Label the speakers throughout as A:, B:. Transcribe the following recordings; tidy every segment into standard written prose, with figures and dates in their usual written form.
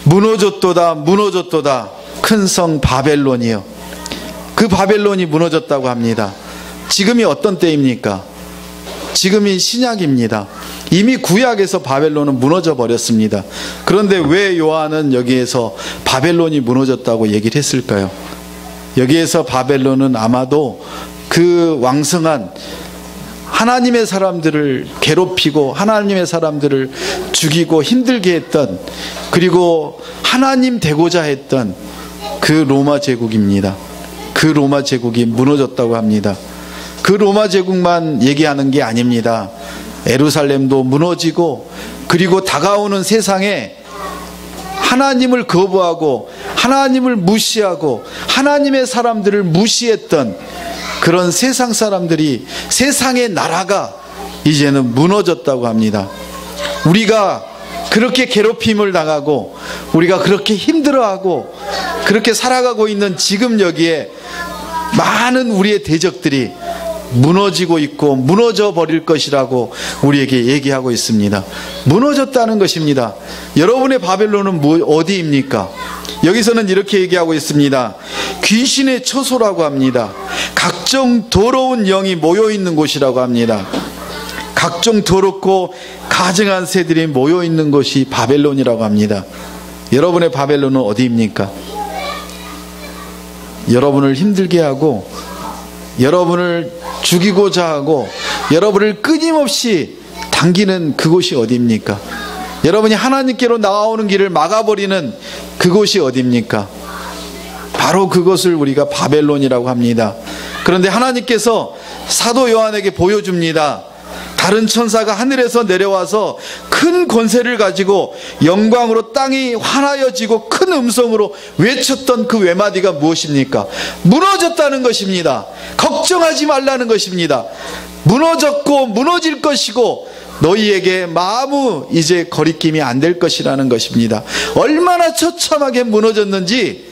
A: 무너졌도다 무너졌도다 큰 성 바벨론이요. 그 바벨론이 무너졌다고 합니다. 지금이 어떤 때입니까? 지금이 신약입니다. 이미 구약에서 바벨론은 무너져 버렸습니다. 그런데 왜 요한은 여기에서 바벨론이 무너졌다고 얘기를 했을까요? 여기에서 바벨론은 아마도 그 왕성한 하나님의 사람들을 괴롭히고 하나님의 사람들을 죽이고 힘들게 했던, 그리고 하나님 되고자 했던 그 로마 제국입니다. 그 로마 제국이 무너졌다고 합니다. 그 로마 제국만 얘기하는 게 아닙니다. 예루살렘도 무너지고, 그리고 다가오는 세상에 하나님을 거부하고 하나님을 무시하고 하나님의 사람들을 무시했던 그런 세상 사람들이, 세상의 나라가 이제는 무너졌다고 합니다. 우리가 그렇게 괴롭힘을 당하고 우리가 그렇게 힘들어하고 그렇게 살아가고 있는 지금 여기에 많은 우리의 대적들이 무너지고 있고 무너져 버릴 것이라고 우리에게 얘기하고 있습니다. 무너졌다는 것입니다. 여러분의 바벨론은 어디입니까? 여기서는 이렇게 얘기하고 있습니다. 귀신의 처소라고 합니다. 각종 더러운 영이 모여있는 곳이라고 합니다. 각종 더럽고 가증한 새들이 모여있는 곳이 바벨론이라고 합니다. 여러분의 바벨론은 어디입니까? 여러분을 힘들게 하고 여러분을 죽이고자 하고 여러분을 끊임없이 당기는 그곳이 어디입니까? 여러분이 하나님께로 나아오는 길을 막아버리는 그곳이 어디입니까? 바로 그것을 우리가 바벨론이라고 합니다. 그런데 하나님께서 사도 요한에게 보여줍니다. 다른 천사가 하늘에서 내려와서 큰 권세를 가지고 영광으로 땅이 환하여지고 큰 음성으로 외쳤던 그 외마디가 무엇입니까? 무너졌다는 것입니다. 걱정하지 말라는 것입니다. 무너졌고 무너질 것이고 너희에게 아무 이제 거리낌이 안 될 것이라는 것입니다. 얼마나 처참하게 무너졌는지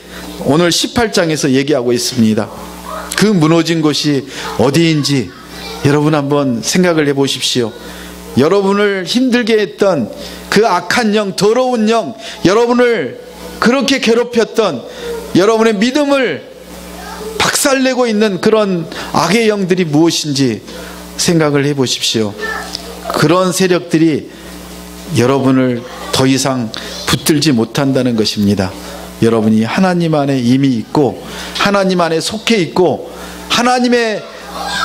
A: 오늘 18장에서 얘기하고 있습니다. 그 무너진 곳이 어디인지 여러분 한번 생각을 해보십시오. 여러분을 힘들게 했던 그 악한 영, 더러운 영, 여러분을 그렇게 괴롭혔던, 여러분의 믿음을 박살내고 있는 그런 악의 영들이 무엇인지 생각을 해보십시오. 그런 세력들이 여러분을 더 이상 붙들지 못한다는 것입니다. 여러분이 하나님 안에 이미 있고 하나님 안에 속해 있고 하나님의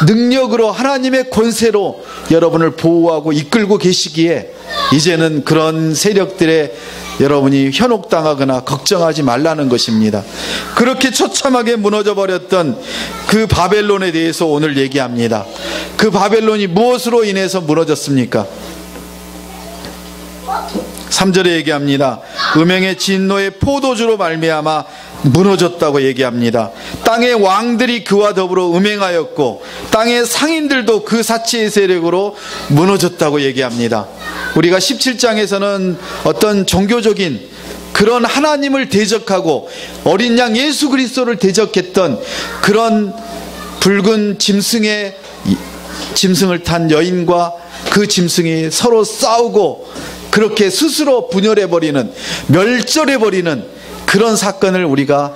A: 능력으로 하나님의 권세로 여러분을 보호하고 이끌고 계시기에 이제는 그런 세력들의 여러분이 현혹당하거나 걱정하지 말라는 것입니다. 그렇게 처참하게 무너져 버렸던 그 바벨론에 대해서 오늘 얘기합니다. 그 바벨론이 무엇으로 인해서 무너졌습니까? 3절에 얘기합니다. 음행의 진노의 포도주로 말미암아 무너졌다고 얘기합니다. 땅의 왕들이 그와 더불어 음행하였고 땅의 상인들도 그 사치의 세력으로 무너졌다고 얘기합니다. 우리가 17장에서는 어떤 종교적인 그런 하나님을 대적하고 어린 양 예수 그리스도를 대적했던 그런 붉은 짐승을 탄 여인과 그 짐승이 서로 싸우고 그렇게 스스로 분열해버리는, 멸절해버리는 그런 사건을 우리가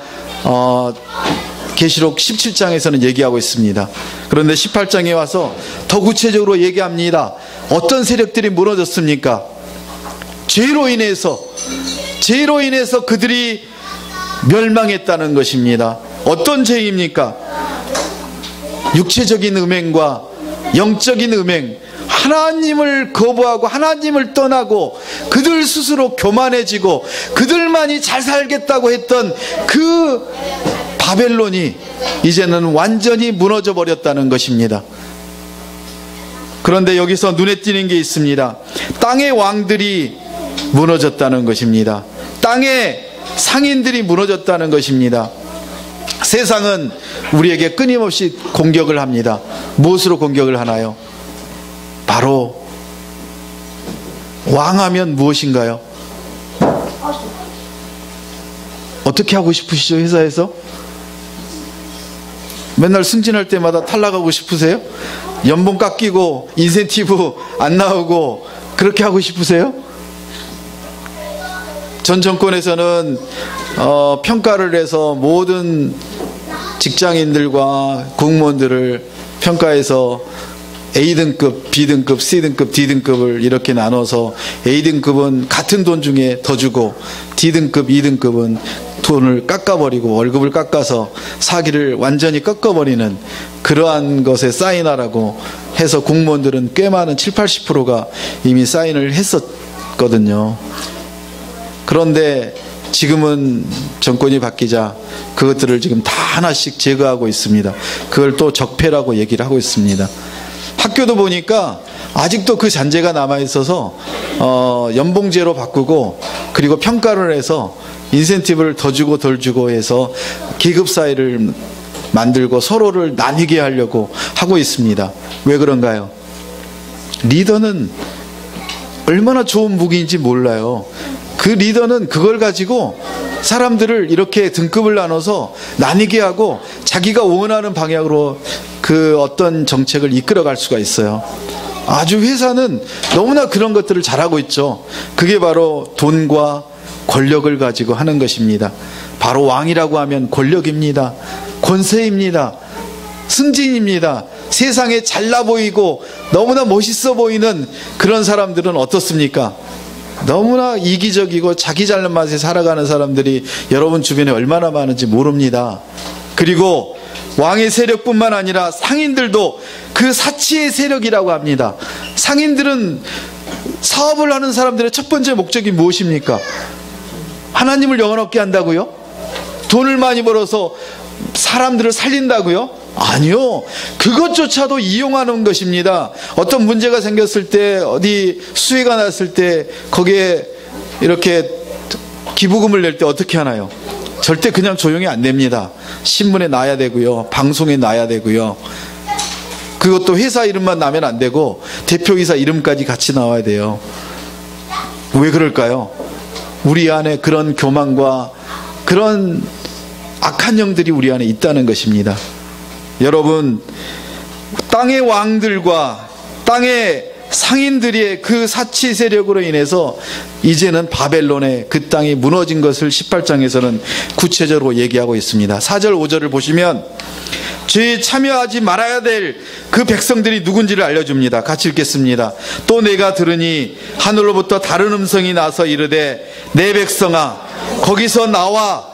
A: 계시록 17장에서는 얘기하고 있습니다. 그런데 18장에 와서 더 구체적으로 얘기합니다. 어떤 세력들이 무너졌습니까? 죄로 인해서 그들이 멸망했다는 것입니다. 어떤 죄입니까? 육체적인 음행과 영적인 음행, 하나님을 거부하고 하나님을 떠나고 그들 스스로 교만해지고 그들만이 잘 살겠다고 했던 그 바벨론이 이제는 완전히 무너져 버렸다는 것입니다. 그런데 여기서 눈에 띄는 게 있습니다. 땅의 왕들이 무너졌다는 것입니다. 땅의 상인들이 무너졌다는 것입니다. 세상은 우리에게 끊임없이 공격을 합니다. 무엇으로 공격을 하나요? 바로 왕하면 무엇인가요? 어떻게 하고 싶으시죠? 회사에서? 맨날 승진할 때마다 탈락하고 싶으세요? 연봉 깎이고 인센티브 안 나오고 그렇게 하고 싶으세요? 전 정권에서는 평가를 해서 모든 직장인들과 공무원들을 평가해서 A등급, B등급, C등급, D등급을 이렇게 나눠서 A등급은 같은 돈 중에 더 주고 D등급, E등급은 돈을 깎아버리고 월급을 깎아서 사기를 완전히 꺾어버리는 그러한 것에 사인하라고 해서 공무원들은 꽤 많은 70, 80%가 이미 사인을 했었거든요. 그런데 지금은 정권이 바뀌자 그것들을 지금 다 하나씩 제거하고 있습니다. 그걸 또 적폐라고 얘기를 하고 있습니다. 학교도 보니까 아직도 그 잔재가 남아있어서 연봉제로 바꾸고 그리고 평가를 해서 인센티브를 더 주고 덜 주고 해서 계급 사회를 만들고 서로를 나뉘게 하려고 하고 있습니다. 왜 그런가요? 리더는 얼마나 좋은 무기인지 몰라요. 그 리더는 그걸 가지고 사람들을 이렇게 등급을 나눠서 나뉘게 하고 자기가 원하는 방향으로 그 어떤 정책을 이끌어갈 수가 있어요. 아주 회사는 너무나 그런 것들을 잘하고 있죠. 그게 바로 돈과 권력을 가지고 하는 것입니다. 바로 왕이라고 하면 권력입니다. 권세입니다. 승진입니다. 세상에 잘나 보이고 너무나 멋있어 보이는 그런 사람들은 어떻습니까? 너무나 이기적이고 자기 잘난 맛에 살아가는 사람들이 여러분 주변에 얼마나 많은지 모릅니다. 그리고 왕의 세력뿐만 아니라 상인들도 그 사치의 세력이라고 합니다. 상인들은 사업을 하는 사람들의 첫 번째 목적이 무엇입니까? 하나님을 영원롭게 한다고요? 돈을 많이 벌어서 사람들을 살린다고요? 아니요. 그것조차도 이용하는 것입니다. 어떤 문제가 생겼을 때, 어디 수해가 났을 때 거기에 이렇게 기부금을 낼 때 어떻게 하나요? 절대 그냥 조용히 안 냅니다. 신문에 나야 되고요. 방송에 나야 되고요. 그것도 회사 이름만 나면 안 되고 대표이사 이름까지 같이 나와야 돼요. 왜 그럴까요? 우리 안에 그런 교만과 그런 악한 영들이 우리 안에 있다는 것입니다. 여러분, 땅의 왕들과 땅의 상인들의 그 사치 세력으로 인해서 이제는 바벨론의 그 땅이 무너진 것을 18장에서는 구체적으로 얘기하고 있습니다. 4절 5절을 보시면 죄에 참여하지 말아야 될 그 백성들이 누군지를 알려줍니다. 같이 읽겠습니다. 또 내가 들으니 하늘로부터 다른 음성이 나서 이르되 내 백성아 거기서 나와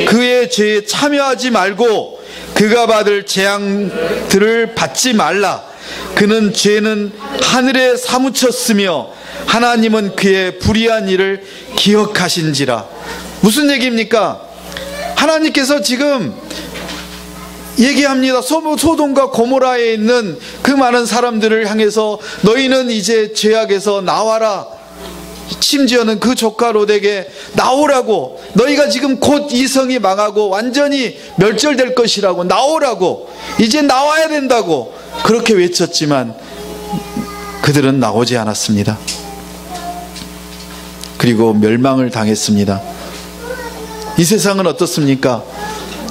A: 그의 죄에 참여하지 말고 그가 받을 재앙들을 받지 말라. 그는 죄는 하늘에 사무쳤으며 하나님은 그의 불의한 일을 기억하신지라. 무슨 얘기입니까? 하나님께서 지금 얘기합니다. 소돔과 고모라에 있는 그 많은 사람들을 향해서 너희는 이제 죄악에서 나와라. 심지어는 그 조카 롯에게 나오라고, 너희가 지금 곧 이 성이 망하고 완전히 멸절될 것이라고, 나오라고, 이제 나와야 된다고 그렇게 외쳤지만 그들은 나오지 않았습니다. 그리고 멸망을 당했습니다. 이 세상은 어떻습니까?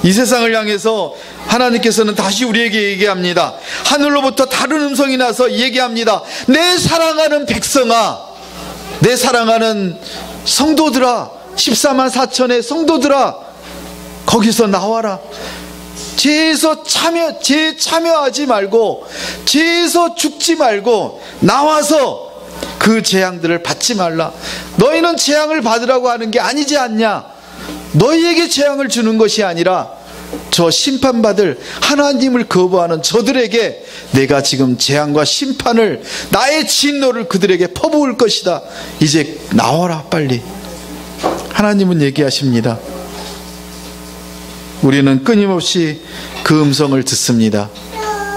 A: 이 세상을 향해서 하나님께서는 다시 우리에게 얘기합니다. 하늘로부터 다른 음성이 나서 얘기합니다. 내 사랑하는 백성아, 내 사랑하는 성도들아, 14만 4천의 성도들아, 거기서 나와라. 죄에 참여하지 말고, 죄에서 죽지 말고 나와서 그 재앙들을 받지 말라. 너희는 재앙을 받으라고 하는 게 아니지 않냐? 너희에게 재앙을 주는 것이 아니라 저 심판받을 하나님을 거부하는 저들에게 내가 지금 재앙과 심판을, 나의 진노를 그들에게 퍼부을 것이다. 이제 나와라 빨리. 하나님은 얘기하십니다. 우리는 끊임없이 그 음성을 듣습니다.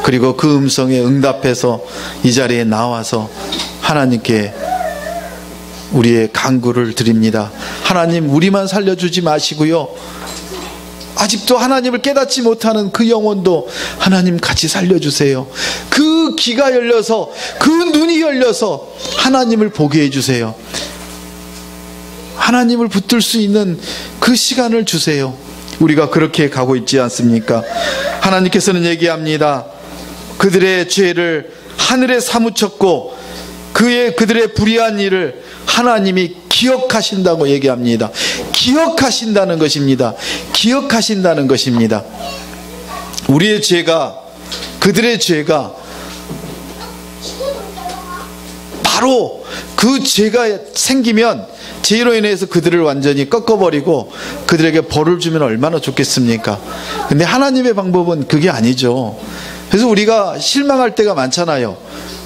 A: 그리고 그 음성에 응답해서 이 자리에 나와서 하나님께 우리의 간구를 드립니다. 하나님, 우리만 살려주지 마시고요, 아직도 하나님을 깨닫지 못하는 그 영혼도 하나님 같이 살려주세요. 그 귀가 열려서, 그 눈이 열려서 하나님을 보게 해주세요. 하나님을 붙들 수 있는 그 시간을 주세요. 우리가 그렇게 가고 있지 않습니까? 하나님께서는 얘기합니다. 그들의 죄를 하늘에 사무쳤고 그들의 불의한 일을 하나님이 기억하신다고 얘기합니다. 기억하신다는 것입니다. 기억하신다는 것입니다. 우리의 죄가, 그들의 죄가 바로 그 죄가 생기면 죄로 인해서 그들을 완전히 꺾어버리고 그들에게 벌을 주면 얼마나 좋겠습니까? 근데 하나님의 방법은 그게 아니죠. 그래서 우리가 실망할 때가 많잖아요.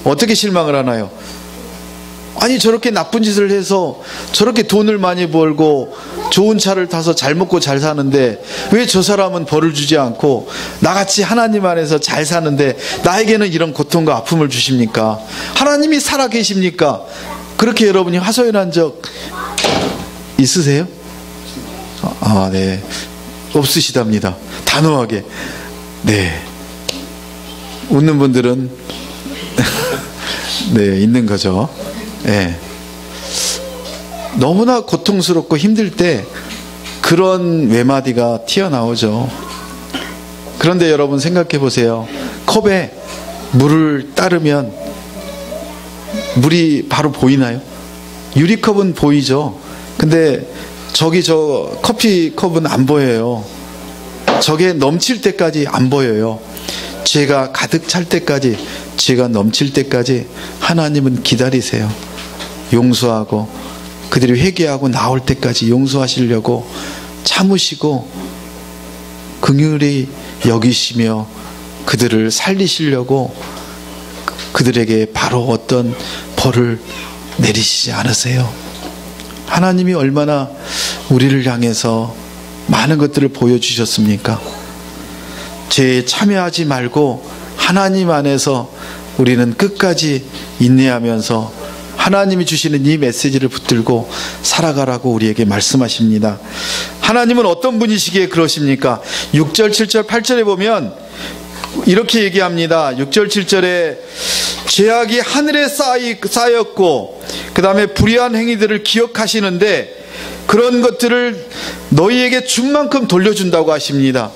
A: 어떻게 실망을 하나요? 아니, 저렇게 나쁜 짓을 해서 저렇게 돈을 많이 벌고 좋은 차를 타서 잘 먹고 잘 사는데 왜 저 사람은 벌을 주지 않고 나같이 하나님 안에서 잘 사는데 나에게는 이런 고통과 아픔을 주십니까? 하나님이 살아계십니까? 그렇게 여러분이 하소연한 적 있으세요? 네. 없으시답니다. 단호하게. 네. 웃는 분들은 네, 있는 거죠. 네. 너무나 고통스럽고 힘들 때 그런 외마디가 튀어나오죠. 그런데 여러분 생각해 보세요. 컵에 물을 따르면 물이 바로 보이나요? 유리컵은 보이죠. 근데 저기 저 커피컵은 안 보여요. 저게 넘칠 때까지 안 보여요. 죄가 가득 찰 때까지, 죄가 넘칠 때까지 하나님은 기다리세요. 용서하고 그들이 회개하고 나올 때까지 용서하시려고 참으시고 긍휼히 여기시며 그들을 살리시려고 그들에게 바로 어떤 벌을 내리시지 않으세요. 하나님이 얼마나 우리를 향해서 많은 것들을 보여주셨습니까? 죄에 참여하지 말고 하나님 안에서 우리는 끝까지 인내하면서 하나님이 주시는 이 메시지를 붙들고 살아가라고 우리에게 말씀하십니다. 하나님은 어떤 분이시기에 그러십니까? 6절, 7절, 8절에 보면 이렇게 얘기합니다. 6절, 7절에 죄악이 하늘에 쌓였고 그 다음에 불의한 행위들을 기억하시는데 그런 것들을 너희에게 준 만큼 돌려준다고 하십니다.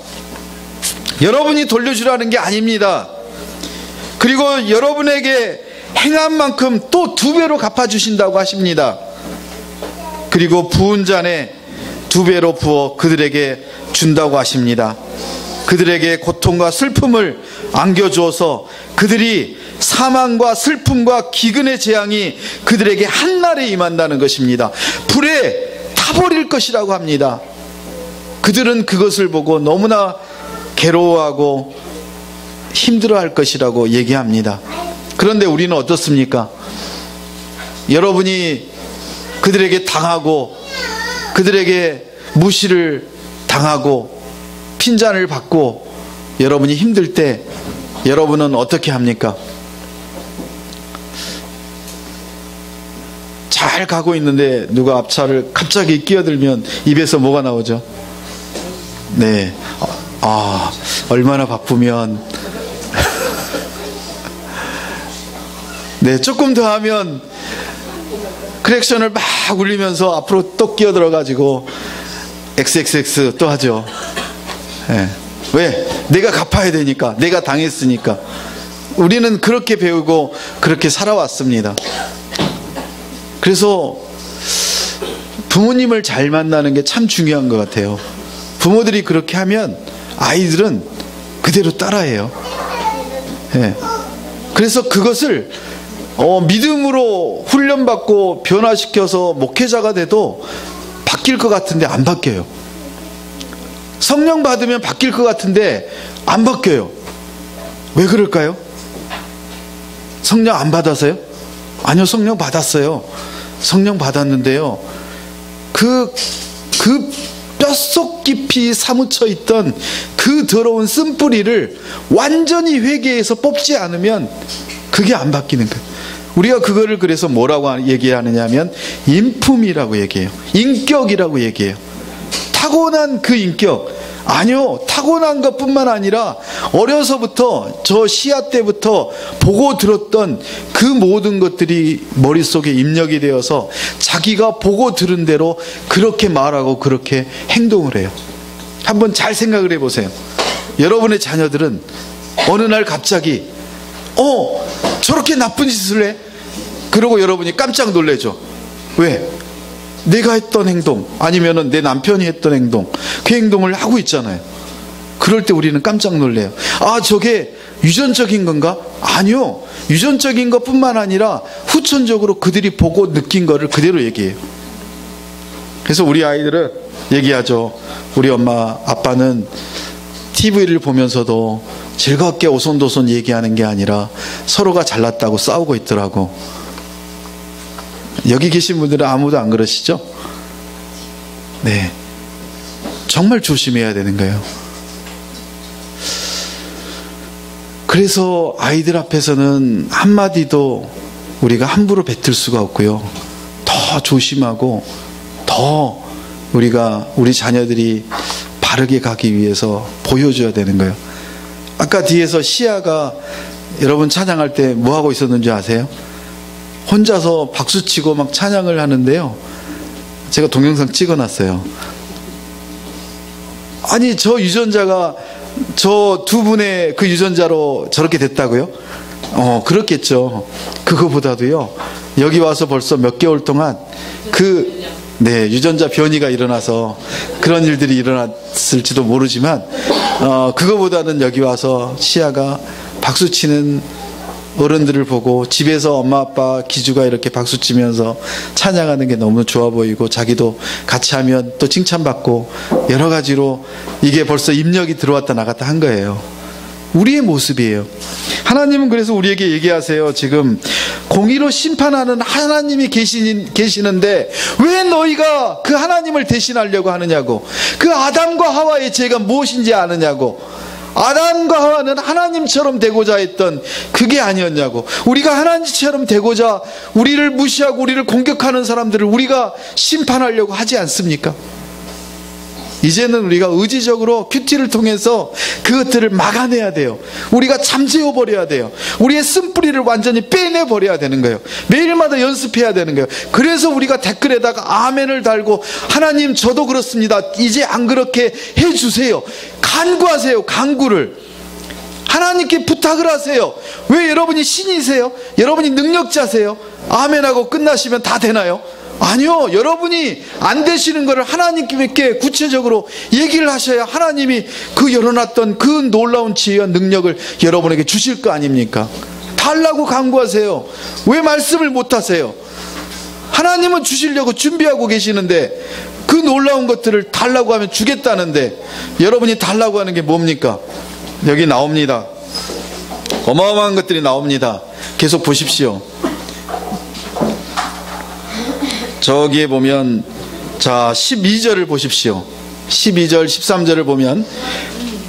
A: 여러분이 돌려주라는 게 아닙니다. 그리고 여러분에게 행한 만큼 또 2배로 갚아주신다고 하십니다. 그리고 부은 잔에 2배로 부어 그들에게 준다고 하십니다. 그들에게 고통과 슬픔을 안겨주어서 그들이 사망과 슬픔과 기근의 재앙이 그들에게 한날에 임한다는 것입니다. 불에 타버릴 것이라고 합니다. 그들은 그것을 보고 너무나 괴로워하고 힘들어할 것이라고 얘기합니다. 그런데 우리는 어떻습니까? 여러분이 그들에게 당하고 그들에게 무시를 당하고 핀잔을 받고 여러분이 힘들 때 여러분은 어떻게 합니까? 잘 가고 있는데 누가 앞차를 갑자기 끼어들면 입에서 뭐가 나오죠? 네. 얼마나 바쁘면 네, 조금 더 하면 크랙션을 막 울리면서 앞으로 또 끼어들어가지고 XXX 또 하죠. 네. 왜? 내가 갚아야 되니까, 내가 당했으니까. 우리는 그렇게 배우고 그렇게 살아왔습니다. 그래서 부모님을 잘 만나는 게 참 중요한 것 같아요. 부모들이 그렇게 하면 아이들은 그대로 따라해요. 네. 그래서 그것을 믿음으로 훈련받고 변화시켜서 목회자가 돼도 바뀔 것 같은데 안 바뀌어요. 성령 받으면 바뀔 것 같은데 안 바뀌어요. 왜 그럴까요? 성령 안 받아서요? 아니요, 성령 받았어요. 성령 받았는데요, 그 뼛속 깊이 사무쳐 있던 그 더러운 쓴뿌리를 완전히 회개해서 뽑지 않으면 그게 안 바뀌는 거예요. 우리가 그거를 그래서 뭐라고 얘기하느냐 하면 인품이라고 얘기해요. 인격이라고 얘기해요. 타고난 그 인격. 아니요, 타고난 것뿐만 아니라 어려서부터 저 시야 때부터 보고 들었던 그 모든 것들이 머릿속에 입력이 되어서 자기가 보고 들은 대로 그렇게 말하고 그렇게 행동을 해요. 한번 잘 생각을 해보세요. 여러분의 자녀들은 어느 날 갑자기 저렇게 나쁜 짓을 해? 그러고 여러분이 깜짝 놀라죠. 왜? 내가 했던 행동, 아니면은 내 남편이 했던 행동, 그 행동을 하고 있잖아요. 그럴 때 우리는 깜짝 놀래요. 아, 저게 유전적인 건가? 아니요. 유전적인 것뿐만 아니라 후천적으로 그들이 보고 느낀 거를 그대로 얘기해요. 그래서 우리 아이들은 얘기하죠. 우리 엄마, 아빠는 TV를 보면서도 즐겁게 오손도손 얘기하는 게 아니라 서로가 잘났다고 싸우고 있더라고. 여기 계신 분들은 아무도 안 그러시죠? 네. 정말 조심해야 되는 거예요. 그래서 아이들 앞에서는 한마디도 우리가 함부로 뱉을 수가 없고요. 더 조심하고 더 우리가 우리 자녀들이 바르게 가기 위해서 보여줘야 되는 거예요. 아까 뒤에서 시아가 여러분 찬양할 때 뭐 하고 있었는지 아세요? 혼자서 박수치고 막 찬양을 하는데요. 제가 동영상 찍어놨어요. 아니, 저 유전자가 저 두 분의 그 유전자로 저렇게 됐다고요? 그렇겠죠. 그거보다도요, 여기 와서 벌써 몇 개월 동안 유전자 변이가 일어나서 그런 일들이 일어났을지도 모르지만, 그거보다는 여기 와서 시아가 박수치는 어른들을 보고 집에서 엄마 아빠 기주가 이렇게 박수치면서 찬양하는 게 너무 좋아 보이고, 자기도 같이 하면 또 칭찬받고, 여러 가지로 이게 벌써 입력이 들어왔다 나갔다 한 거예요. 우리의 모습이에요. 하나님은 그래서 우리에게 얘기하세요. 지금 공의로 심판하는 하나님이 계시는데 왜 너희가 그 하나님을 대신하려고 하느냐고. 그 아담과 하와의 죄가 무엇인지 아느냐고. 아담과 하와는 하나님처럼 되고자 했던 그게 아니었냐고. 우리가 하나님처럼 되고자 우리를 무시하고 우리를 공격하는 사람들을 우리가 심판하려고 하지 않습니까? 이제는 우리가 의지적으로 큐티를 통해서 그것들을 막아내야 돼요. 우리가 잠재워 버려야 돼요. 우리의 쓴뿌리를 완전히 빼내 버려야 되는 거예요. 매일마다 연습해야 되는 거예요. 그래서 우리가 댓글에다가 아멘을 달고, 하나님 저도 그렇습니다, 이제 안 그렇게 해주세요, 간구하세요. 간구를 하나님께 부탁을 하세요. 왜? 여러분이 신이세요? 여러분이 능력자세요? 아멘하고 끝나시면 다 되나요? 아니요. 여러분이 안 되시는 것을 하나님께 구체적으로 얘기를 하셔야 하나님이 그 열어놨던 그 놀라운 지혜와 능력을 여러분에게 주실 거 아닙니까? 달라고 간구하세요. 왜 말씀을 못하세요? 하나님은 주시려고 준비하고 계시는데, 그 놀라운 것들을 달라고 하면 주겠다는데, 여러분이 달라고 하는 게 뭡니까? 여기 나옵니다. 어마어마한 것들이 나옵니다. 계속 보십시오. 저기에 보면, 자, 12절을 보십시오. 12절, 13절을 보면,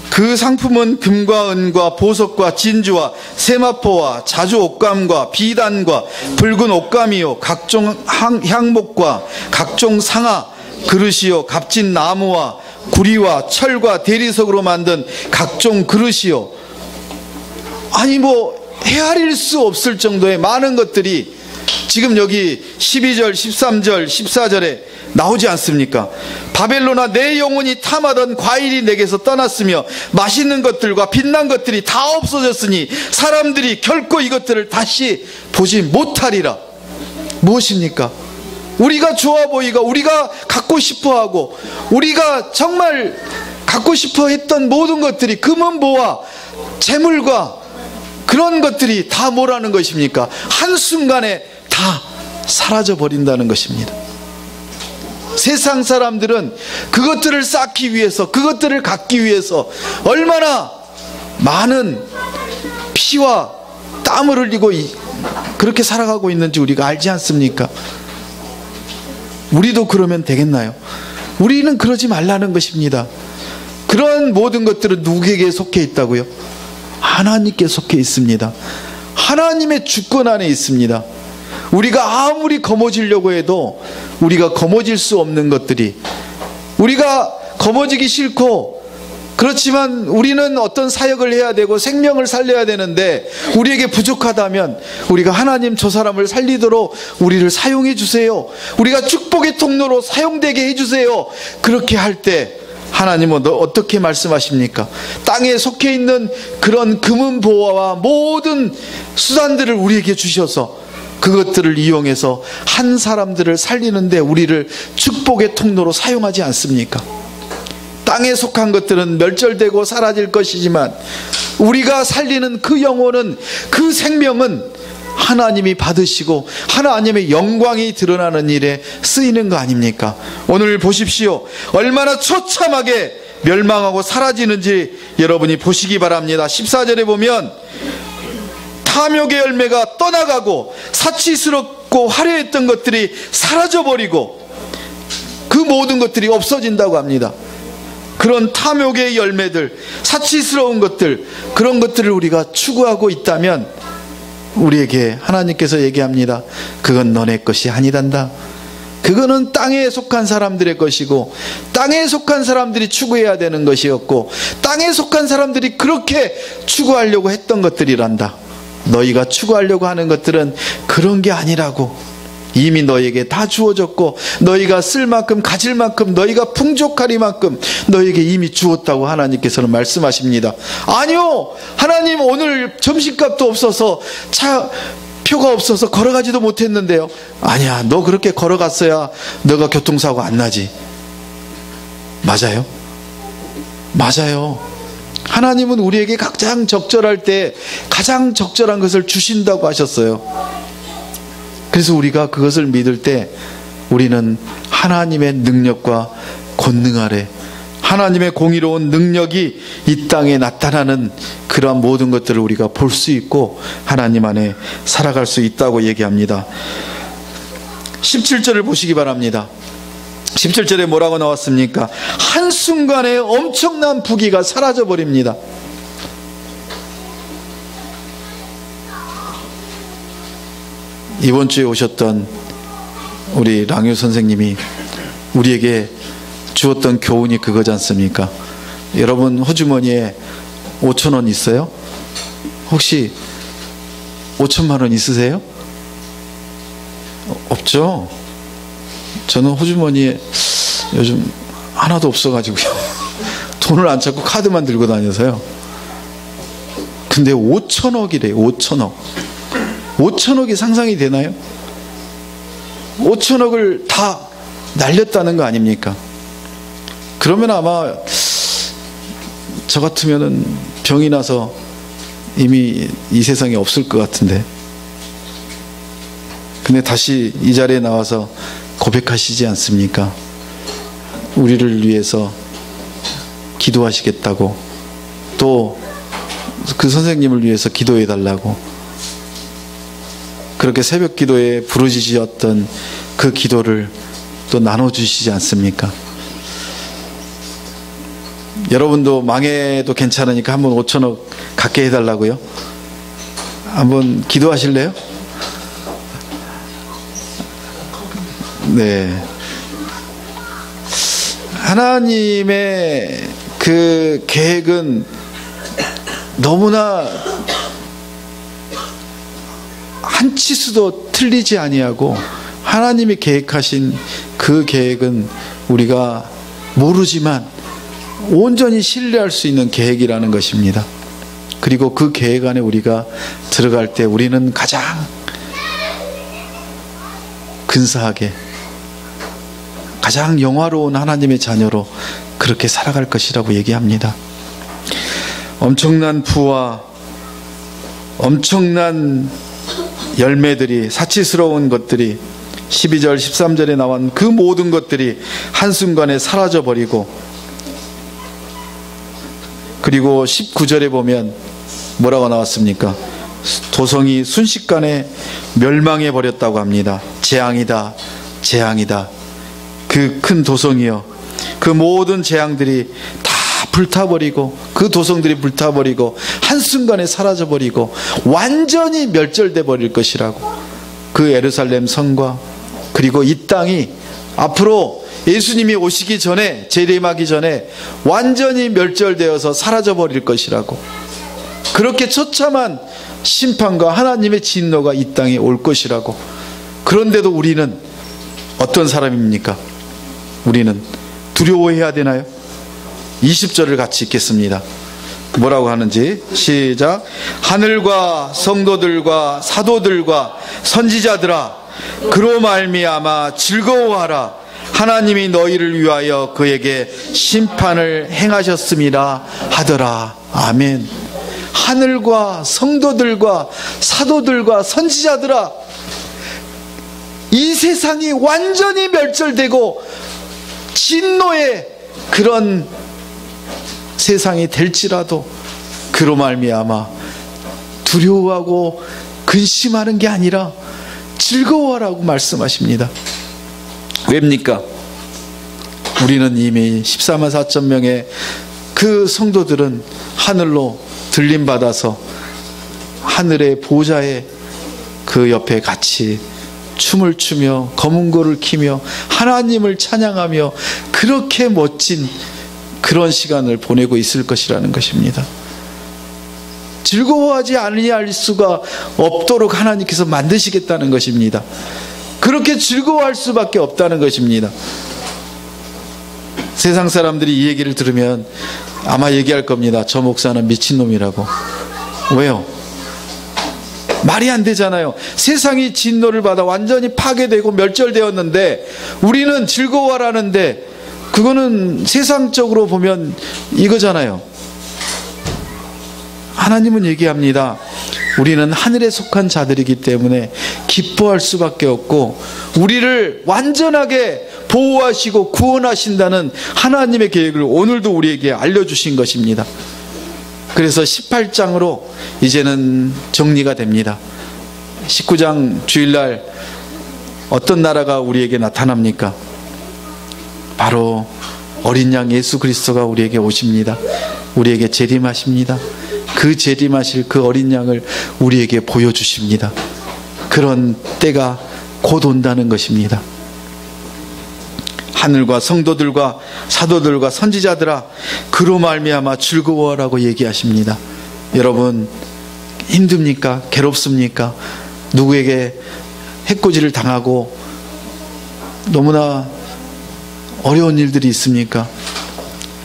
A: 그 상품은 금과 은과 보석과 진주와 세마포와 자주 옷감과 비단과 붉은 옷감이요, 각종 향목과 각종 상아, 그릇이요, 값진 나무와 구리와 철과 대리석으로 만든 각종 그릇이요. 아니, 헤아릴 수 없을 정도의 많은 것들이 지금 여기 12절, 13절, 14절에 나오지 않습니까? 바벨론아, 내 영혼이 탐하던 과일이 내게서 떠났으며 맛있는 것들과 빛난 것들이 다 없어졌으니 사람들이 결코 이것들을 다시 보지 못하리라. 무엇입니까? 우리가 좋아 보이고 우리가 갖고 싶어하고 우리가 정말 갖고 싶어 했던 모든 것들이, 금은보화, 재물과 그런 것들이 다 뭐라는 것입니까? 한순간에 다 사라져 버린다는 것입니다. 세상 사람들은 그것들을 쌓기 위해서, 그것들을 갖기 위해서 얼마나 많은 피와 땀을 흘리고 그렇게 살아가고 있는지 우리가 알지 않습니까? 우리도 그러면 되겠나요? 우리는 그러지 말라는 것입니다. 그런 모든 것들은 누구에게 속해 있다고요? 하나님께 속해 있습니다. 하나님의 주권 안에 있습니다. 우리가 아무리 거머쥐려고 해도 우리가 거머쥘 수 없는 것들이, 우리가 거머쥐기 싫고, 그렇지만 우리는 어떤 사역을 해야 되고 생명을 살려야 되는데 우리에게 부족하다면 우리가 하나님 저 사람을 살리도록 우리를 사용해 주세요, 우리가 축복의 통로로 사용되게 해주세요. 그렇게 할 때 하나님은 어떻게 말씀하십니까? 땅에 속해 있는 그런 금은보화와 모든 수단들을 우리에게 주셔서 그것들을 이용해서 한 사람들을 살리는데 우리를 축복의 통로로 사용하지 않습니까? 땅에 속한 것들은 멸절되고 사라질 것이지만 우리가 살리는 그 영혼은, 그 생명은 하나님이 받으시고 하나님의 영광이 드러나는 일에 쓰이는 거 아닙니까? 오늘 보십시오. 얼마나 처참하게 멸망하고 사라지는지 여러분이 보시기 바랍니다. 14절에 보면 탐욕의 열매가 떠나가고 사치스럽고 화려했던 것들이 사라져버리고 그 모든 것들이 없어진다고 합니다. 그런 탐욕의 열매들, 사치스러운 것들, 그런 것들을 우리가 추구하고 있다면 우리에게 하나님께서 얘기합니다. 그건 너네 것이 아니단다. 그거는 땅에 속한 사람들의 것이고 땅에 속한 사람들이 추구해야 되는 것이었고 땅에 속한 사람들이 그렇게 추구하려고 했던 것들이란다. 너희가 추구하려고 하는 것들은 그런 게 아니라고. 이미 너희에게 다 주어졌고 너희가 쓸 만큼 가질 만큼 너희가 풍족하리만큼 너희에게 이미 주었다고 하나님께서는 말씀하십니다. 아니요, 하나님 오늘 점심값도 없어서 표가 없어서 걸어가지도 못했는데요. 아니야, 너 그렇게 걸어갔어야 너가 교통사고 안 나지. 맞아요? 맞아요. 하나님은 우리에게 가장 적절할 때 가장 적절한 것을 주신다고 하셨어요. 그래서 우리가 그것을 믿을 때 우리는 하나님의 능력과 권능 아래 하나님의 공의로운 능력이 이 땅에 나타나는 그러한 모든 것들을 우리가 볼 수 있고 하나님 안에 살아갈 수 있다고 얘기합니다. 17절을 보시기 바랍니다. 17절에 뭐라고 나왔습니까? 한순간에 엄청난 부귀가 사라져버립니다. 이번 주에 오셨던 우리 랑유 선생님이 우리에게 주었던 교훈이 그거지 않습니까? 여러분 호주머니에 5,000원 있어요? 혹시 5천만 원 있으세요? 없죠? 저는 호주머니에 요즘 하나도 없어가지고요. 돈을 안 찾고 카드만 들고 다녀서요. 근데 5천억이래요. 5천억. 5천억이 상상이 되나요? 5천억을 다 날렸다는 거 아닙니까? 그러면 아마 저 같으면은 병이 나서 이미 이 세상에 없을 것 같은데. 근데 다시 이 자리에 나와서 고백하시지 않습니까? 우리를 위해서 기도하시겠다고, 또 그 선생님을 위해서 기도해 달라고, 그렇게 새벽 기도에 부르짖었던 그 기도를 또 나눠주시지 않습니까? 여러분도 망해도 괜찮으니까 한번 5천억 갖게 해달라고요? 한번 기도하실래요? 네. 하나님의 그 계획은 너무나 한 치수도 틀리지 아니하고 하나님이 계획하신 그 계획은 우리가 모르지만 온전히 신뢰할 수 있는 계획이라는 것입니다. 그리고 그 계획 안에 우리가 들어갈 때 우리는 가장 근사하게 가장 영화로운 하나님의 자녀로 그렇게 살아갈 것이라고 얘기합니다. 엄청난 부와 엄청난 열매들이, 사치스러운 것들이 12절 13절에 나온 그 모든 것들이 한순간에 사라져버리고, 그리고 19절에 보면 뭐라고 나왔습니까? 도성이 순식간에 멸망해 버렸다고 합니다. 재앙이다, 재앙이다. 그 큰 도성이요, 그 모든 재앙들이 다 불타버리고, 그 도성들이 불타버리고 한순간에 사라져버리고 완전히 멸절돼 버릴 것이라고. 그 예루살렘 성과 그리고 이 땅이 앞으로 예수님이 오시기 전에, 재림하기 전에 완전히 멸절되어서 사라져버릴 것이라고. 그렇게 처참한 심판과 하나님의 진노가 이 땅에 올 것이라고. 그런데도 우리는 어떤 사람입니까? 우리는 두려워해야 되나요? 20절을 같이 읽겠습니다. 뭐라고 하는지 시작. 하늘과 성도들과 사도들과 선지자들아 그로 말미암아 즐거워하라. 하나님이 너희를 위하여 그에게 심판을 행하셨음이라 하더라. 아멘. 하늘과 성도들과 사도들과 선지자들아, 이 세상이 완전히 멸절되고 진노의 그런 세상이 될지라도 그로 말미암아 두려워하고 근심하는 게 아니라 즐거워하라고 말씀하십니다. 왜입니까? 우리는 이미 14만 4천 명의 그 성도들은 하늘로 들림받아서 하늘의 보좌에 그 옆에 같이 춤을 추며 검은고를 키며 하나님을 찬양하며 그렇게 멋진 그런 시간을 보내고 있을 것이라는 것입니다. 즐거워하지 아니할 수가 없도록 하나님께서 만드시겠다는 것입니다. 그렇게 즐거워할 수밖에 없다는 것입니다. 세상 사람들이 이 얘기를 들으면 아마 얘기할 겁니다. 저 목사는 미친놈이라고. 왜요? 말이 안 되잖아요. 세상이 진노를 받아 완전히 파괴되고 멸절되었는데 우리는 즐거워하라는데 그거는 세상적으로 보면 이거잖아요. 하나님은 얘기합니다. 우리는 하늘에 속한 자들이기 때문에 기뻐할 수밖에 없고 우리를 완전하게 보호하시고 구원하신다는 하나님의 계획을 오늘도 우리에게 알려주신 것입니다. 그래서 18장으로 이제는 정리가 됩니다. 19장 주일날 어떤 나라가 우리에게 나타납니까? 바로 어린 양 예수 그리스도가 우리에게 오십니다. 우리에게 재림하십니다. 그 재림하실 그 어린 양을 우리에게 보여주십니다. 그런 때가 곧 온다는 것입니다. 하늘과 성도들과 사도들과 선지자들아 그로 말미암아 즐거워하라고 얘기하십니다. 여러분 힘듭니까? 괴롭습니까? 누구에게 해코지를 당하고 너무나 어려운 일들이 있습니까?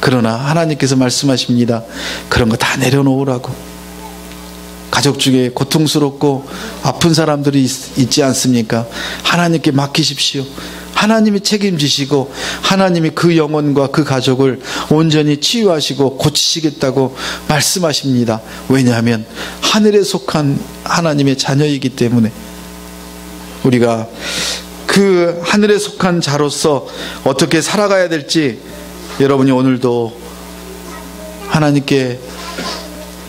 A: 그러나 하나님께서 말씀하십니다. 그런 거 다 내려놓으라고. 가족 중에 고통스럽고 아픈 사람들이 있지 않습니까? 하나님께 맡기십시오. 하나님이 책임지시고 하나님이 그 영혼과 그 가족을 온전히 치유하시고 고치시겠다고 말씀하십니다. 왜냐하면 하늘에 속한 하나님의 자녀이기 때문에 우리가 그 하늘에 속한 자로서 어떻게 살아가야 될지 여러분이 오늘도 하나님께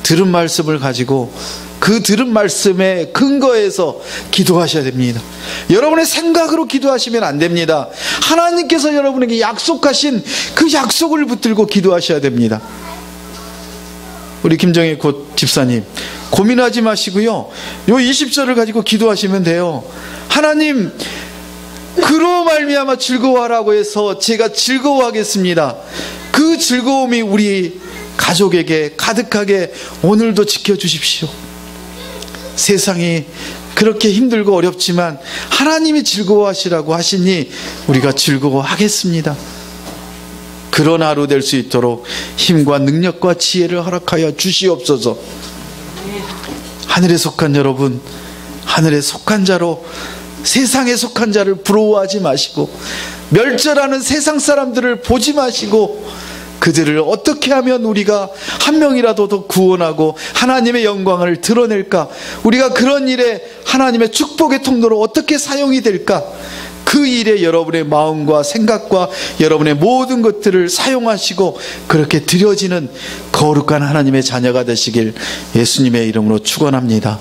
A: 들은 말씀을 가지고 그 들은 말씀에 근거해서 기도하셔야 됩니다. 여러분의 생각으로 기도하시면 안 됩니다. 하나님께서 여러분에게 약속하신 그 약속을 붙들고 기도하셔야 됩니다. 우리 김정희 집사님 고민하지 마시고요, 요 20절을 가지고 기도하시면 돼요. 하나님 그로 말미암아 즐거워하라고 해서 제가 즐거워하겠습니다. 그 즐거움이 우리 가족에게 가득하게 오늘도 지켜주십시오. 세상이 그렇게 힘들고 어렵지만 하나님이 즐거워하시라고 하시니 우리가 즐거워하겠습니다. 그런 하루 될 수 있도록 힘과 능력과 지혜를 허락하여 주시옵소서. 하늘에 속한 여러분, 하늘에 속한 자로 세상에 속한 자를 부러워하지 마시고 멸절하는 세상 사람들을 보지 마시고 그들을 어떻게 하면 우리가 한 명이라도 더 구원하고 하나님의 영광을 드러낼까, 우리가 그런 일에 하나님의 축복의 통로로 어떻게 사용이 될까, 그 일에 여러분의 마음과 생각과 여러분의 모든 것들을 사용하시고 그렇게 드려지는 거룩한 하나님의 자녀가 되시길 예수님의 이름으로 축원합니다.